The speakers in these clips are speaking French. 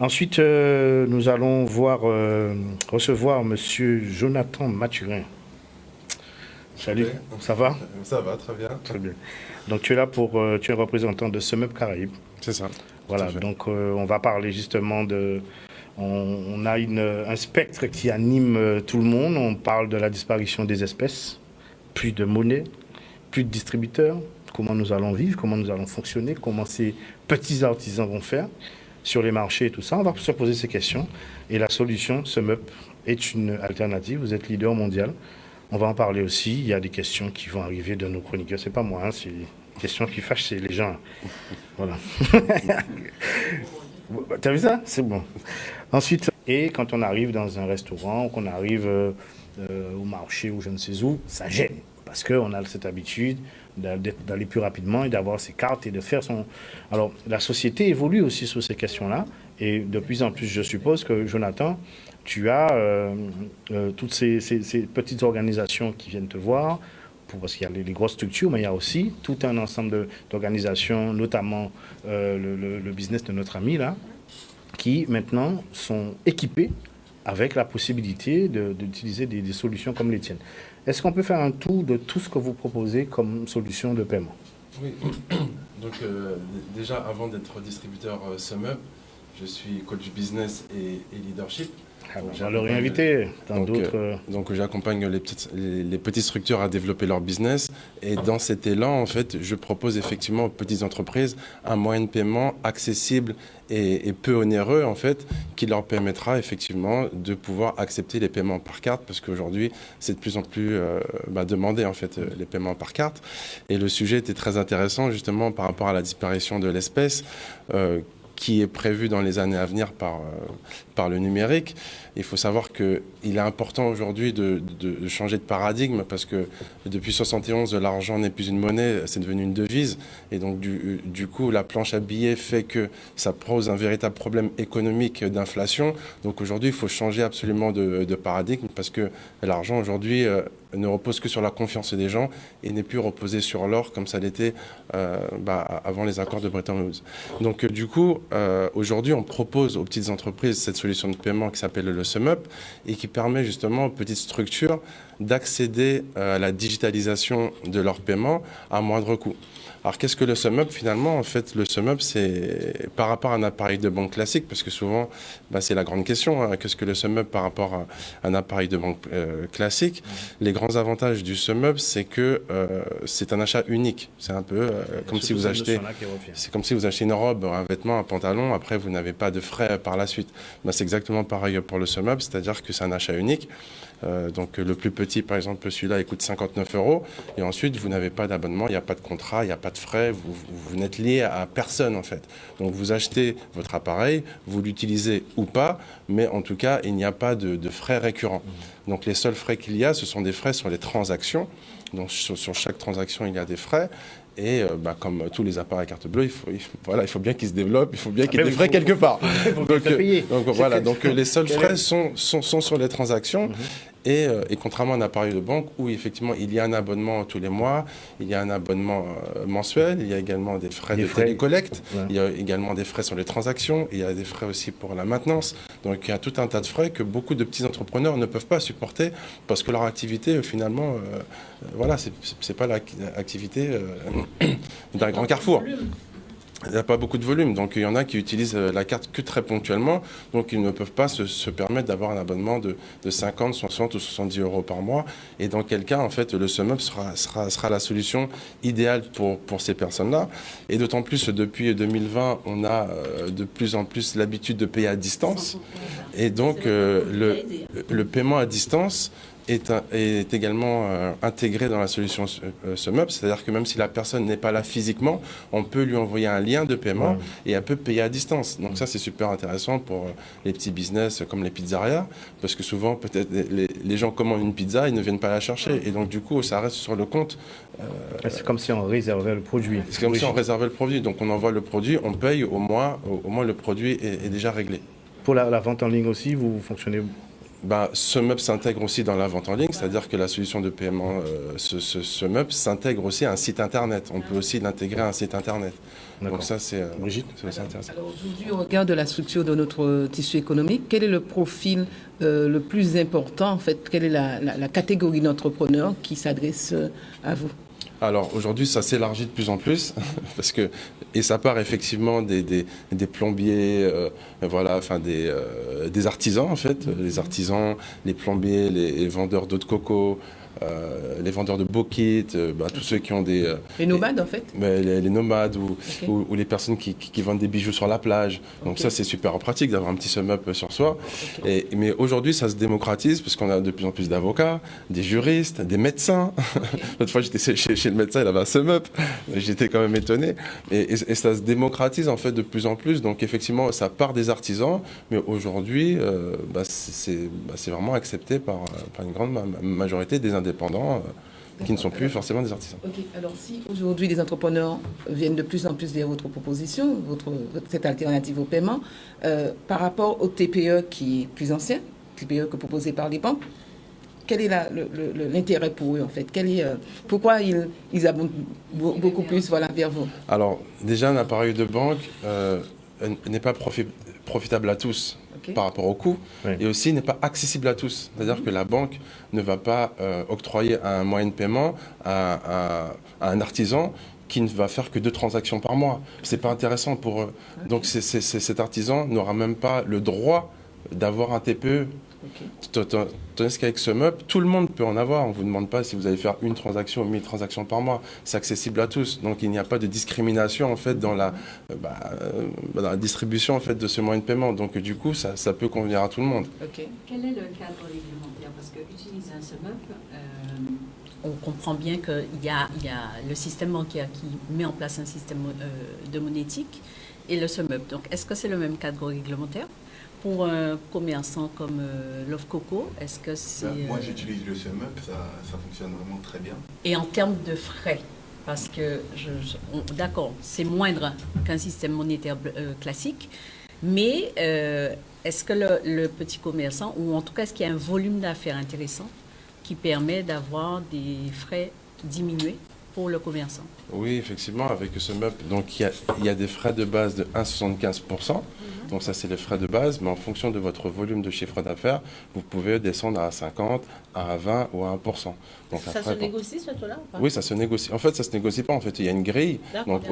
Ensuite, nous allons recevoir Monsieur Jonathan Mathurin. Salut, Ok. ça va? Ça va, très bien. Très bien. Donc tu es là tu es représentant de SumUp Caraïbes. C'est ça, tout à Voilà, fait. donc on va parler justement on a un spectre qui anime tout le monde. On parle de la disparition des espèces, plus de monnaie, plus de distributeurs, comment nous allons vivre, comment nous allons fonctionner, comment ces petits artisans vont faire sur les marchés et tout ça. On va se poser ces questions. Et la solution, SumUp, est une alternative. Vous êtes leader mondial. On va en parler aussi. Il y a des questions qui vont arriver de nos chroniqueurs. C'est pas moi, hein, c'est des questions qui fâchent, c'est les gens. Voilà. T'as vu ça? C'est bon. Ensuite, et quand on arrive dans un restaurant, qu'on arrive au marché ou je ne sais où, ça gêne. Parce qu'on a cette habitude d'aller plus rapidement et d'avoir ses cartes et de faire son... Alors, la société évolue aussi sur ces questions-là. Et de plus en plus, je suppose que, Jonathan, tu as toutes ces petites organisations qui viennent te voir, parce qu'il y a les grosses structures, mais il y a aussi tout un ensemble d'organisations, notamment le business de notre ami, là, qui maintenant sont équipés avec la possibilité d'utiliser des solutions comme les tiennes. Est-ce qu'on peut faire un tour de tout ce que vous proposez comme solution de paiement? Oui, donc déjà avant d'être distributeur SumUp, je suis coach business et leadership. Ah, Donc, on l'aurait invité dans donc, d'autres... donc j'accompagne les petites structures à développer leur business et dans cet élan, en fait, je propose effectivement aux petites entreprises un moyen de paiement accessible et peu onéreux, en fait, qui leur permettra effectivement de pouvoir accepter les paiements par carte parce qu'aujourd'hui, c'est de plus en plus demandé, en fait, les paiements par carte. Et le sujet était très intéressant justement par rapport à la disparition de l'espèce. Qui est prévu dans les années à venir par le numérique. Il faut savoir qu'il est important aujourd'hui de changer de paradigme parce que depuis 71, l'argent n'est plus une monnaie, c'est devenu une devise. Et donc du coup, la planche à billets fait que ça pose un véritable problème économique d'inflation. Donc aujourd'hui, il faut changer absolument de paradigme parce que l'argent aujourd'hui ne repose que sur la confiance des gens et n'est plus reposé sur l'or comme ça l'était avant les accords de Bretton Woods. Donc du coup, aujourd'hui, on propose aux petites entreprises cette solution de paiement qui s'appelle le SumUp et qui permet justement aux petites structures d'accéder à la digitalisation de leur paiement à moindre coût. Alors qu'est-ce que le SumUp finalement? En fait, le SumUp, c'est par rapport à un appareil de banque classique, parce que souvent, c'est la grande question, hein, qu'est-ce que le SumUp par rapport à un appareil de banque classique? Les grands avantages du SumUp, c'est que c'est un achat unique. C'est un peu comme si vous achetez... C'est comme si vous achetez une robe, un vêtement, un pantalon, après vous n'avez pas de frais par la suite. C'est exactement pareil pour le SumUp, c'est-à-dire que c'est un achat unique. Donc le plus petit, par exemple, celui-là, il coûte 59 €. Et ensuite, vous n'avez pas d'abonnement, il n'y a pas de contrat, il n'y a pas de frais, vous n'êtes lié à personne en fait. Donc vous achetez votre appareil, vous l'utilisez ou pas, mais en tout cas, il n'y a pas de frais récurrents. Donc les seuls frais qu'il y a, ce sont des frais sur les transactions. Donc sur chaque transaction, il y a des frais. Et comme tous les appareils à carte bleue, il faut bien qu'ils se développent, il faut bien qu'il y ait des frais quelque part. Donc les seuls frais sont sur les transactions. Et contrairement à un appareil de banque où effectivement il y a un abonnement tous les mois, il y a un abonnement mensuel, il y a également des frais de télécollecte, il y a également des frais sur les transactions, il y a des frais aussi pour la maintenance. Donc il y a tout un tas de frais que beaucoup de petits entrepreneurs ne peuvent pas supporter parce que leur activité finalement, c'est pas l'activité d'un grand carrefour. Il n'y a pas beaucoup de volume, donc il y en a qui utilisent la carte que très ponctuellement, donc ils ne peuvent pas se permettre d'avoir un abonnement de 50, 60 ou 70 € par mois. Et dans quel cas, en fait, le SumUp sera la solution idéale pour ces personnes-là. Et d'autant plus, depuis 2020, on a de plus en plus l'habitude de payer à distance. Et donc, le paiement à distance est également intégré dans la solution SumUp, c'est-à-dire que même si la personne n'est pas là physiquement, on peut lui envoyer un lien de paiement et elle peut payer à distance. Donc ça, c'est super intéressant pour les petits business comme les pizzerias, parce que souvent, peut-être, les gens commandent une pizza, ils ne viennent pas la chercher. Et donc, du coup, ça reste sur le compte. C'est comme si on réservait le produit. C'est comme si on réservait le produit. Donc, on envoie le produit, on paye, au moins le produit est déjà réglé. Pour la vente en ligne aussi, vous fonctionnez SumUp s'intègre aussi dans la vente en ligne, c'est-à-dire que la solution de paiement SumUp s'intègre aussi à un site internet. On peut aussi l'intégrer à un site internet. Donc ça, c'est aussi intéressant. Alors aujourd'hui, au regard de la structure de notre tissu économique, quel est le profil le plus important, en fait, quelle est la catégorie d'entrepreneurs qui s'adresse à vous? Alors aujourd'hui, ça s'élargit de plus en plus, et ça part effectivement des plombiers, voilà, enfin des artisans en fait, les artisans, les plombiers, les vendeurs d'eau de coco, les vendeurs de bokit, tous ceux qui ont des... les nomades en fait. Les nomades ou les personnes qui vendent des bijoux sur la plage. Donc ça, c'est super pratique d'avoir un petit SumUp sur soi. Mais aujourd'hui, ça se démocratise parce qu'on a de plus en plus d'avocats, des juristes, des médecins. L'autre fois, j'étais chez le médecin, il avait un SumUp. J'étais quand même étonné. Et ça se démocratise en fait de plus en plus. Donc effectivement, ça part des artisans, mais aujourd'hui, c'est vraiment accepté par une grande majorité des indépendants qui ne sont plus forcément des artisans. Ok, alors si aujourd'hui les entrepreneurs viennent de plus en plus vers votre proposition, cette alternative au paiement, par rapport au TPE qui est plus ancien, TPE que proposé par les banques, quel est l'intérêt pour eux en fait? Pourquoi ils abondent beaucoup plus vers vous? Alors déjà, un appareil de banque n'est pas profitable à tous. Par rapport au coût, et aussi n'est pas accessible à tous. C'est-à-dire que la banque ne va pas octroyer un moyen de paiement à un artisan qui ne va faire que 2 transactions par mois. C'est pas intéressant pour eux. Donc cet artisan n'aura même pas le droit d'avoir un TPE. Tandis qu'avec SumUp, tout le monde peut en avoir. On ne vous demande pas si vous allez faire 1 transaction ou 1000 transactions par mois. C'est accessible à tous. Donc il n'y a pas de discrimination en fait dans la distribution en fait de ce moyen de paiement. Donc du coup, ça peut convenir à tout le monde. Quel est le cadre réglementaire? Parce que utiliser un SumUp, on comprend bien qu'il y a le système bancaire qui met en place un système de monétique et le SumUp. Donc est-ce que c'est le même cadre réglementaire? Pour un commerçant comme Love Coco, est-ce que c'est... Moi, j'utilise le SumUp, ça fonctionne vraiment très bien. Et en termes de frais, parce que, d'accord, c'est moindre qu'un système monétaire classique, mais est-ce que le petit commerçant, ou en tout cas, est-ce qu'il y a un volume d'affaires intéressant qui permet d'avoir des frais diminués pour le commerçant? Oui, effectivement, avec SumUp, donc il y a des frais de base de 1,75%. Donc ça, c'est les frais de base, mais en fonction de votre volume de chiffre d'affaires, vous pouvez descendre à 50, à 20 ou à 1%. Donc ça se négocie ce taux-là ou pas? Oui, ça se négocie. En fait, ça ne se négocie pas. En fait, il y a une grille. Donc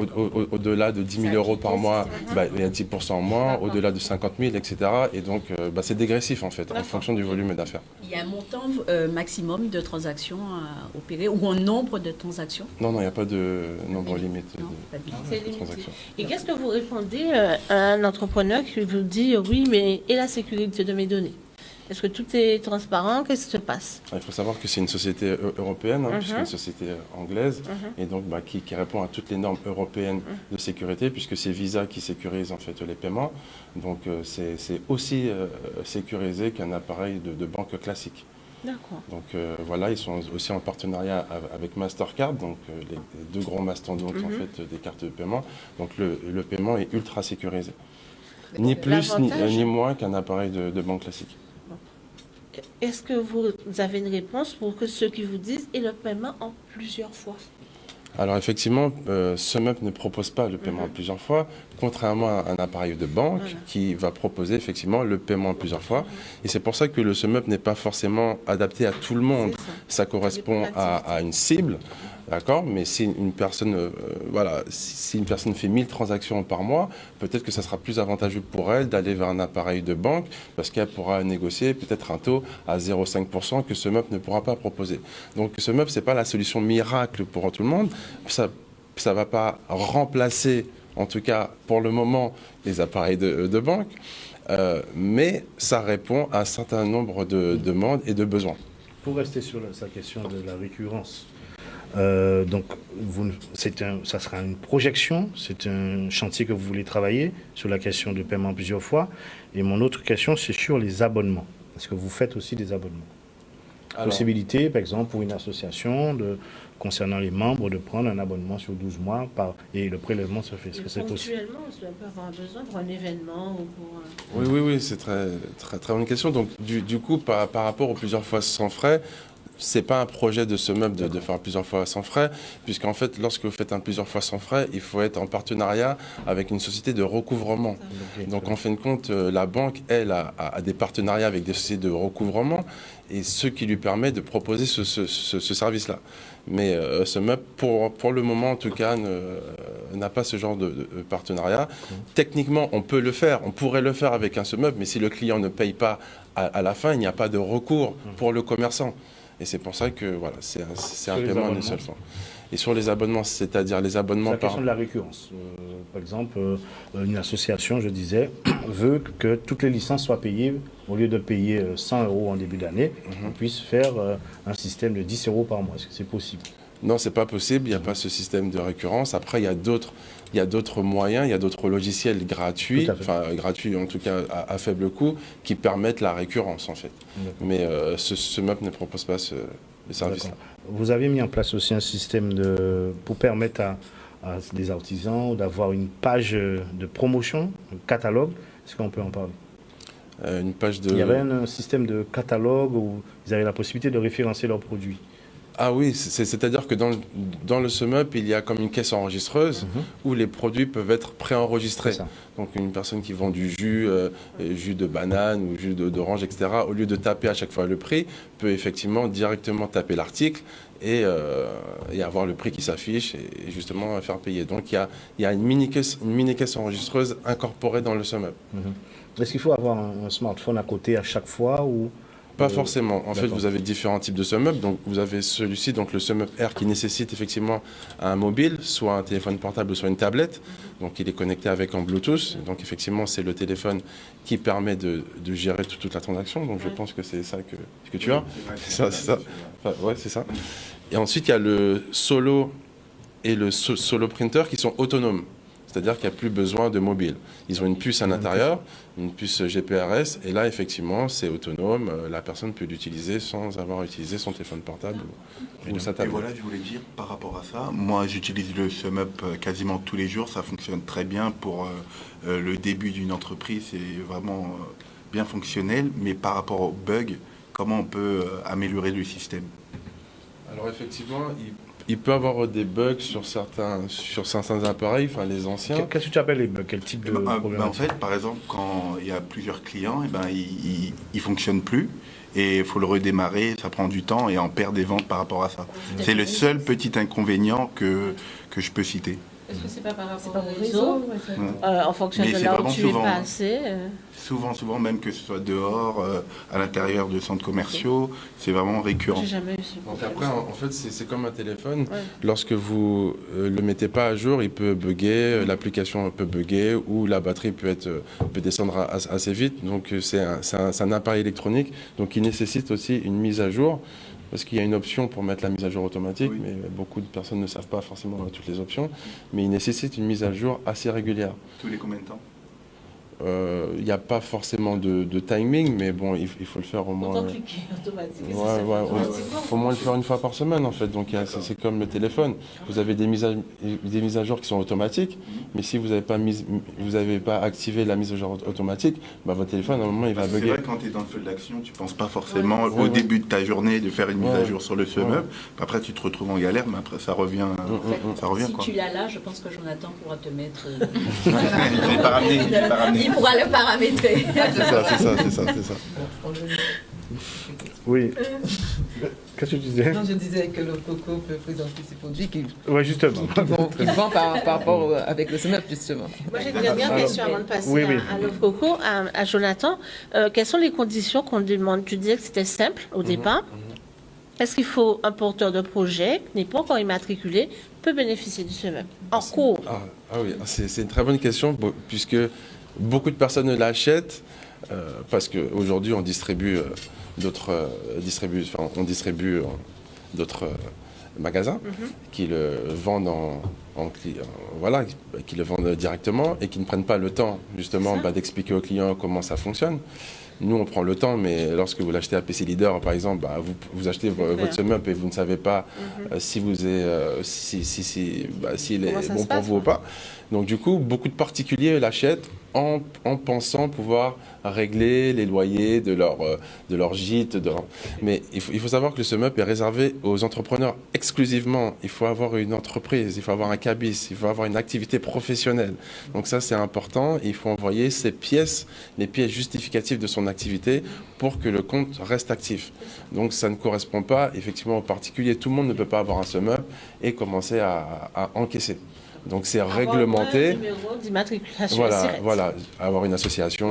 au-delà de 10 000 euros par mois, il y a 10% en moins. Au-delà de 50 000, etc. Et donc, c'est dégressif, en fait, en fonction du volume d'affaires. Il y a un montant maximum de transactions à opérer ou un nombre de transactions? Non, il n'y a pas de nombre limite de transactions. Et qu'est-ce que vous répondez à un entrepreneur qui vous dit oui, mais et la sécurité de mes données? Est-ce que tout est transparent? Qu'est-ce qui se passe? Il faut savoir que c'est une société européenne, puisque c'est une société anglaise, et donc qui répond à toutes les normes européennes de sécurité, puisque c'est Visa qui sécurise en fait les paiements. Donc c'est aussi sécurisé qu'un appareil de banque classique. D'accord. Donc voilà, ils sont aussi en partenariat avec Mastercard, donc les 2 grands mastodontes en fait des cartes de paiement. Donc le paiement est ultra sécurisé. Ni plus ni moins qu'un appareil de banque classique. Est-ce que vous avez une réponse pour que ceux qui vous disent et le paiement en plusieurs fois? Alors effectivement, SumUp ne propose pas le paiement en plusieurs fois, contrairement à un appareil de banque qui va proposer effectivement le paiement en plusieurs fois. Et c'est pour ça que le SumUp n'est pas forcément adapté à tout le monde. Ça correspond à une cible. D'accord, mais si une personne, si une personne fait 1000 transactions par mois, peut-être que ça sera plus avantageux pour elle d'aller vers un appareil de banque parce qu'elle pourra négocier peut-être un taux à 0,5% que SumUp ne pourra pas proposer. Donc SumUp, c'est pas la solution miracle pour tout le monde. Ça va pas remplacer, en tout cas pour le moment, les appareils de banque, mais ça répond à un certain nombre de demandes et de besoins. Pour rester sur sa question de la récurrence. Donc, ça sera une projection, c'est un chantier que vous voulez travailler sur la question de paiement plusieurs fois. Et mon autre question, c'est sur les abonnements. Est-ce que vous faites aussi des abonnements? Possibilité, par exemple, pour une association, concernant les membres, de prendre un abonnement sur 12 mois et le prélèvement se fait. Est-ce que c'est possible? Ponctuellement, on peut avoir besoin pour un événement ou pour... Oui, c'est très bonne question. Donc, du coup, par rapport aux plusieurs fois sans frais, c'est pas un projet de ce meuble de faire plusieurs fois sans frais, puisqu'en fait, lorsque vous faites un plusieurs fois sans frais, il faut être en partenariat avec une société de recouvrement. Donc, en fin de compte, la banque, elle, a des partenariats avec des sociétés de recouvrement, et ce qui lui permet de proposer ce service-là. Mais ce meuble, pour le moment en tout cas, n'a pas ce genre de partenariat. Techniquement, on peut le faire, on pourrait le faire avec un ce meuble, mais si le client ne paye pas à la fin, il n'y a pas de recours pour le commerçant. Et c'est pour ça que voilà, c'est un paiement en une seule fois. Et sur les abonnements, c'est-à-dire les abonnements la question de la récurrence. Par exemple, une association, je disais, veut que toutes les licences soient payées, au lieu de payer 100 € en début d'année, on puisse faire un système de 10 € par mois. Est-ce que c'est possible? Non, c'est pas possible, il n'y a pas ce système de récurrence. Après, il y a d'autres moyens, il y a d'autres logiciels gratuits, enfin gratuits en tout cas à faible coût, qui permettent la récurrence en fait. Mais ce meuble ne propose pas ce service-là. Vous avez mis en place aussi un système pour permettre à des artisans d'avoir une page de promotion, un catalogue. Est-ce qu'on peut en parler? Une page de... Il y avait un système de catalogue où ils avaient la possibilité de référencer leurs produits. Ah oui, c'est-à-dire que dans le SumUp, il y a comme une caisse enregistreuse où les produits peuvent être préenregistrés. Donc une personne qui vend du jus, jus de banane ou jus d'orange, etc., au lieu de taper à chaque fois le prix, peut effectivement directement taper l'article et avoir le prix qui s'affiche et justement faire payer. Donc il y a une mini caisse enregistreuse incorporée dans le SumUp. Est-ce qu'il faut avoir un smartphone à côté à chaque fois ou... Pas forcément. En fait, vous avez différents types de SumUp. Donc, vous avez celui-ci, donc le SumUp Air, qui nécessite effectivement un mobile, soit un téléphone portable, soit une tablette. Donc, il est connecté avec en Bluetooth. Donc, effectivement, c'est le téléphone qui permet de gérer toute la transaction. Donc, je pense que c'est ça que tu as. C'est ça. Enfin, ouais, c'est ça. Et ensuite, il y a le Solo et le Solo Printer qui sont autonomes. C'est-à-dire qu'il n'y a plus besoin de mobile. Ils ont une puce à l'intérieur, une puce GPRS, et là, effectivement, c'est autonome. La personne peut l'utiliser sans avoir utilisé son téléphone portable ou sa tablette. Et voilà, je voulais dire, par rapport à ça, moi, j'utilise le SumUp quasiment tous les jours. Ça fonctionne très bien pour le début d'une entreprise. C'est vraiment bien fonctionnel. Mais par rapport aux bugs, comment on peut améliorer le système? Alors, effectivement, il peut y avoir des bugs sur certains appareils, enfin les anciens. Qu'est-ce que tu appelles les bugs? Quel type de problème? En fait, par exemple, quand il y a plusieurs clients, il ne fonctionne plus. Et il faut le redémarrer, ça prend du temps et on perd des ventes par rapport à ça. C'est le seul petit inconvénient que je peux citer. Est-ce que c'est pas par rapport au réseau en fonction Mais de là où tu es souvent, passé Souvent, même que ce soit dehors, à l'intérieur de centres commerciaux, c'est vraiment récurrent. J'ai jamais eu ce Donc problème. après, en fait, c'est comme un téléphone. Ouais. Lorsque vous le mettez pas à jour, il peut bugger, l'application peut bugger ou la batterie peut descendre assez vite. Donc c'est un appareil électronique, donc il nécessite aussi une mise à jour. Parce qu'il y a une option pour mettre la mise à jour automatique, mais beaucoup de personnes ne savent pas forcément toutes les options. Mais il nécessite une mise à jour assez régulière. Tous les combien de temps? Il n'y a pas forcément de timing, mais bon, il faut le faire au moins. Cliquer automatiquement. Il faut au moins le faire une fois par semaine en fait. Donc c'est comme le téléphone. Vous avez des mises à jour qui sont automatiques, mais si vous n'avez pas activé la mise à jour automatique, bah, votre téléphone à un moment il va bugger. C'est vrai, quand tu es dans le feu de l'action, tu ne penses pas forcément au début de ta journée de faire une mise à jour sur le SumUp. Après tu te retrouves en galère, mais après ça revient. Si tu l'as là, je pense que Jonathan pourra te mettre. Je ne l'ai pas ramené. Il pourra le paramétrer. C'est ça. Oui. Qu'est-ce que tu disais? Non, je disais que le Coco peut présenter ses produits Oui, justement. qu'il vend par rapport avec le SumUp, justement. Moi, j'ai une dernière question avant de passer à l'offre Coco, à Jonathan. Quelles sont les conditions qu'on demande? Tu disais que c'était simple au départ. Est-ce qu'il faut un porteur de projet qui n'est pas encore immatriculé peut bénéficier du SumUp en cours? Oui, c'est une très bonne question, puisque beaucoup de personnes l'achètent parce qu'aujourd'hui on distribue d'autres magasins qui le vendent qui le vendent directement et qui ne prennent pas le temps justement d'expliquer aux clients comment ça fonctionne. Nous, on prend le temps, mais lorsque vous l'achetez à PC Leader, par exemple, bah, vous achetez votre sum-up et vous ne savez pas si s'il est bon pour vous ou pas. Donc du coup, beaucoup de particuliers l'achètent en pensant pouvoir régler les loyers de leur gîte. Mais il faut savoir que le sum-up est réservé aux entrepreneurs exclusivement. Il faut avoir une entreprise, il faut avoir un cabis, il faut avoir une activité professionnelle. Donc ça, c'est important. Il faut envoyer les pièces justificatives de son activité pour que le compte reste actif. Donc ça ne correspond pas effectivement aux particuliers. Tout le monde ne peut pas avoir un sum-up et commencer à encaisser. Donc c'est réglementé. Un numéro d'immatriculation directe. Voilà, avoir une association,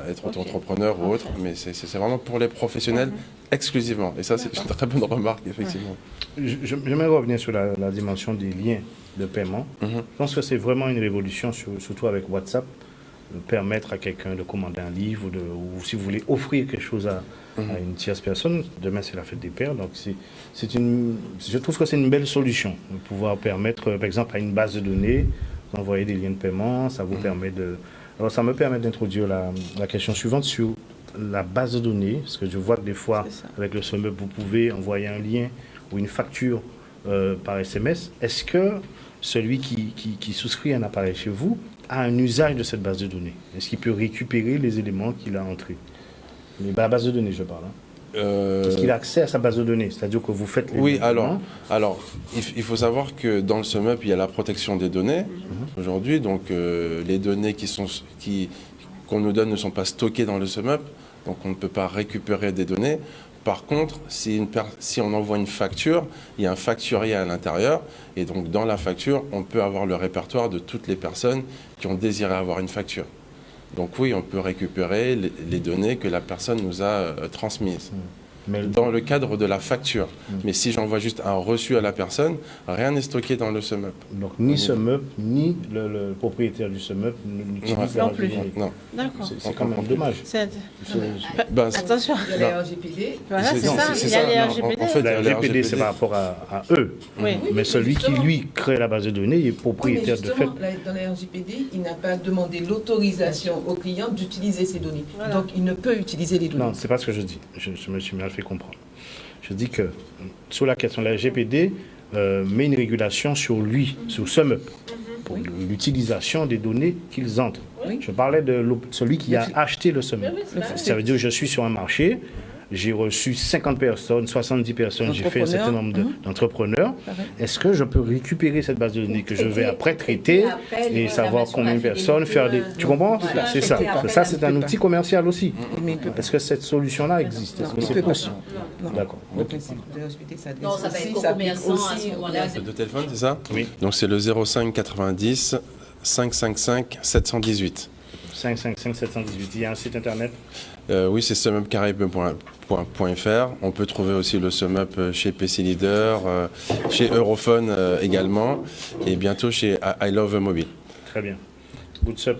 être auto-entrepreneur ou autre, mais c'est vraiment pour les professionnels exclusivement. Et ça, c'est une très bonne remarque, effectivement. J'aimerais revenir sur la dimension des liens de paiement. Je pense que c'est vraiment une révolution, surtout avec WhatsApp, de permettre à quelqu'un de commander un livre ou si vous voulez offrir quelque chose à une tierce personne. Demain, c'est la fête des pères. Donc, je trouve que c'est une belle solution de pouvoir permettre, par exemple, à une base de données, d'envoyer des liens de paiement. Ça vous permet de... Alors, ça me permet d'introduire la question suivante sur la base de données. Parce que je vois que des fois, avec le SumUp, vous pouvez envoyer un lien ou une facture par SMS. Est-ce que celui qui souscrit un appareil chez vous a un usage de cette base de données? Est-ce qu'il peut récupérer les éléments qu'il a entrés? La base de données, je parle. Est-ce qu'il a accès à sa base de données? C'est-à-dire que vous faites les... Oui, alors il faut savoir que dans le SumUp, il y a la protection des données aujourd'hui. Donc, les données qu'on nous donne ne sont pas stockées dans le SumUp. Donc, on ne peut pas récupérer des données. Par contre, si on envoie une facture, il y a un facturier à l'intérieur. Et donc, dans la facture, on peut avoir le répertoire de toutes les personnes qui ont désiré avoir une facture. Donc oui, on peut récupérer les données que la personne nous a transmises. Dans le cadre de la facture. Mais si j'envoie juste un reçu à la personne, rien n'est stocké dans le SumUp. Donc ni SumUp, ni le propriétaire du SumUp n'utilise la plus. Non. D'accord. C'est quand même dommage. Attention. Il y a les RGPD. Voilà, c'est ça. Il y a les RGPD. En fait, la RGPD, c'est par rapport à eux. Oui. Mais celui qui, lui, crée la base de données, il est propriétaire de fait. Dans la RGPD, il n'a pas demandé l'autorisation au client d'utiliser ces données. Voilà. Donc, il ne peut utiliser les données. Non, c'est pas ce que je dis. Je me suis mal fait comprendre. Je dis que sur la question de la RGPD, met une régulation sur lui, sur SumUp, pour l'utilisation des données qu'ils entrent. Oui. Je parlais de celui qui a acheté le SumUp. Ça veut dire que je suis sur un marché, j'ai reçu 50 personnes, 70 personnes, j'ai fait un certain nombre d'entrepreneurs. Est-ce que je peux récupérer cette base de données que je vais après traiter et savoir combien de personnes, faire des... Tu comprends? C'est ça. Ça, c'est un outil commercial aussi. Est-ce que cette solution-là existe? Est-ce que c'est possible? D'accord. Le principe de RGPD, ça Non, ça va être commerçant à ce moment-là. De téléphone, c'est ça? Oui. Donc c'est le 05 90 555 718. 555 718. Il y a un site internet? Oui, c'est sumupcaraïbes.fr. On peut trouver aussi le SumUp chez PC Leader, chez Europhone également, et bientôt chez I Love Mobile. Très bien. Good Sup.